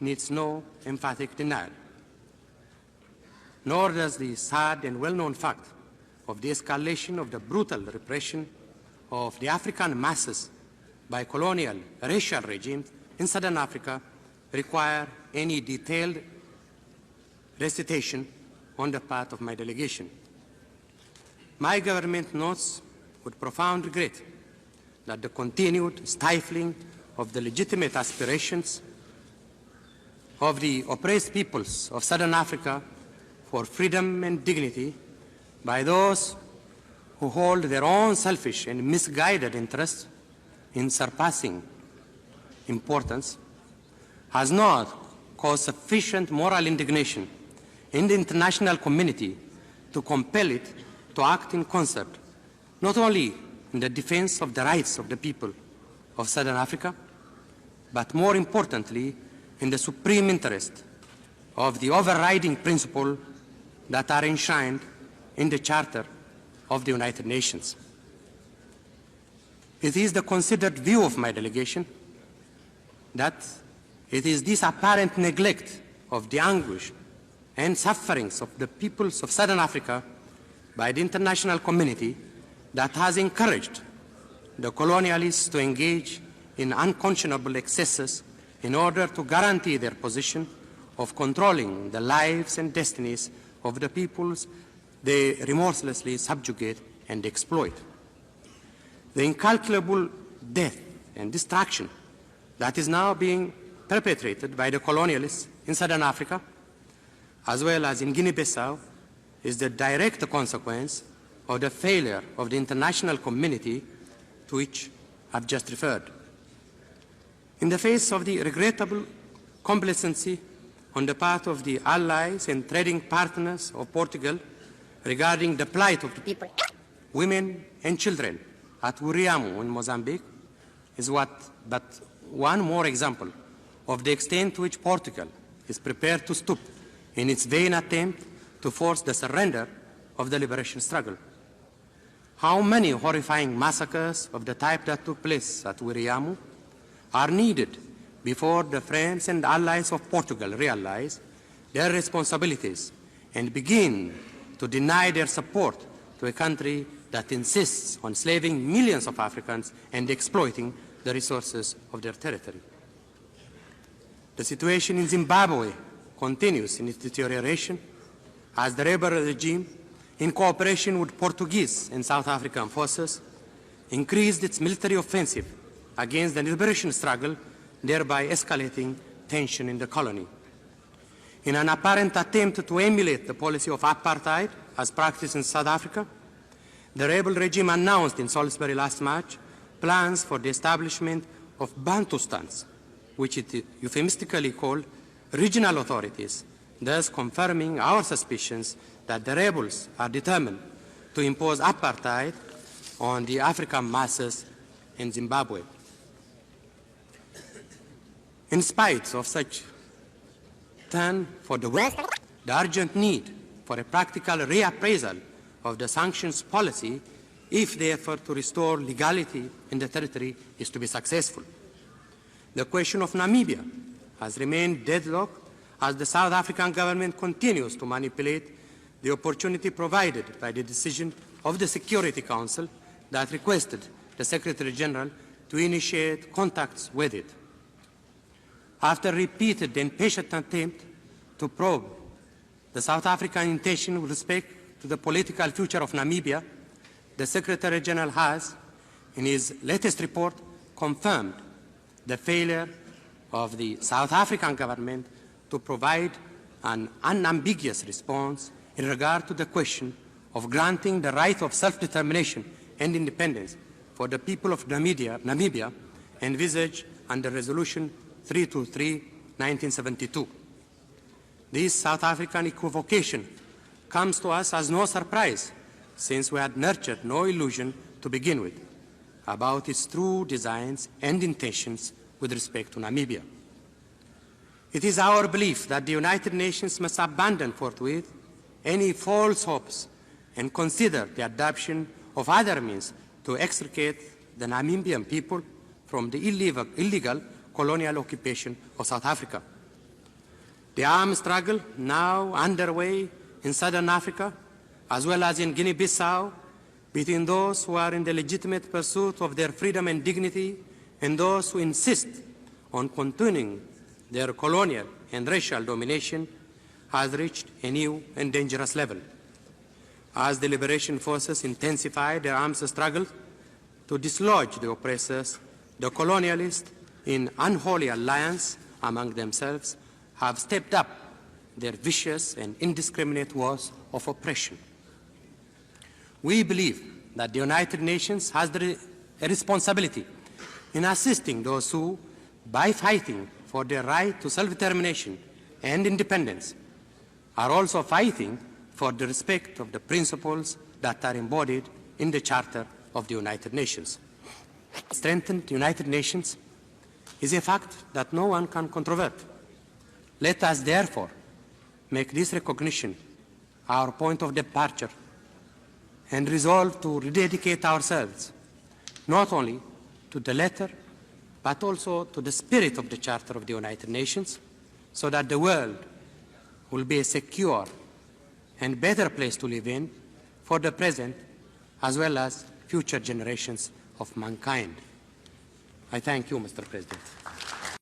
needs no emphatic denial. Nor does the sad and well-known fact of the escalation of the brutal repression of the African masses by colonial racial regimes in Southern Africa require any detailed recitation on the part of my delegation. My government notes with profound regret that the continued stifling of the legitimate aspirations of the oppressed peoples of Southern Africa for freedom and dignity by those who hold their own selfish and misguided interests in surpassing importance has not caused sufficient moral indignation in the international community to compel it to act in concert, not only in the defense of the rights of the people of Southern Africa, but more importantly, in the supreme interest of the overriding principle that are enshrined in the Charter of the United Nations. It is the considered view of my delegation that it is this apparent neglect of the anguish and sufferings of the peoples of Southern Africa by the international community that has encouraged the colonialists to engage in unconscionable excesses in order to guarantee their position of controlling the lives and destinies of the peoples they remorselessly subjugate and exploit. The incalculable death and destruction that is now being perpetrated by the colonialists in Southern Africa, as well as in Guinea-Bissau, is the direct consequence of the failure of the international community to which I've just referred. In the face of the regrettable complacency on the part of the allies and trading partners of Portugal regarding the plight of the people, women and children at Uriamu in Mozambique is but one more example of the extent to which Portugal is prepared to stoop in its vain attempt to force the surrender of the liberation struggle. How many horrifying massacres of the type that took place at Uriamu are needed before the friends and allies of Portugal realize their responsibilities and begin to deny their support to a country that insists on enslaving millions of Africans and exploiting the resources of their territory. The situation in Zimbabwe continues in its deterioration as the rebel regime, in cooperation with Portuguese and South African forces, increased its military offensive against the liberation struggle, thereby escalating tension in the colony. In an apparent attempt to emulate the policy of apartheid as practiced in South Africa, the rebel regime announced in Salisbury last March plans for the establishment of Bantustans, which it euphemistically called regional authorities, thus confirming our suspicions that the rebels are determined to impose apartheid on the African masses in Zimbabwe. In spite of such turn for the West, the urgent need for a practical reappraisal of the sanctions policy if the effort to restore legality in the territory is to be successful. The question of Namibia has remained deadlocked as the South African government continues to manipulate the opportunity provided by the decision of the Security Council that requested the Secretary General to initiate contacts with it. After repeated and patient attempt to probe the South African intention with respect to the political future of Namibia, the Secretary General has, in his latest report, confirmed the failure of the South African government to provide an unambiguous response in regard to the question of granting the right of self-determination and independence for the people of Namibia envisaged under Resolution 323/1972. This South African equivocation comes to us as no surprise, since we had nurtured no illusion to begin with about its true designs and intentions with respect to Namibia. It is our belief that the United Nations must abandon forthwith any false hopes and consider the adoption of other means to extricate the Namibian people from the illegal colonial occupation of South Africa. The armed struggle now underway in southern Africa, as well as in Guinea-Bissau, between those who are in the legitimate pursuit of their freedom and dignity and those who insist on continuing their colonial and racial domination, has reached a new and dangerous level. As the liberation forces intensify their arms struggle to dislodge the oppressors, the colonialists, in unholy alliance among themselves, have stepped up their vicious and indiscriminate wars of oppression. We believe that the United Nations has a responsibility in assisting those who, by fighting for their right to self-determination and independence, are also fighting for the respect of the principles that are embodied in the Charter of the United Nations. Strengthened United Nations is a fact that no one can controvert. Let us therefore make this recognition our point of departure and resolve to rededicate ourselves not only to the letter but also to the spirit of the Charter of the United Nations, so that the world will be a secure and better place to live in for the present as well as future generations of mankind. I thank you, Mr. President.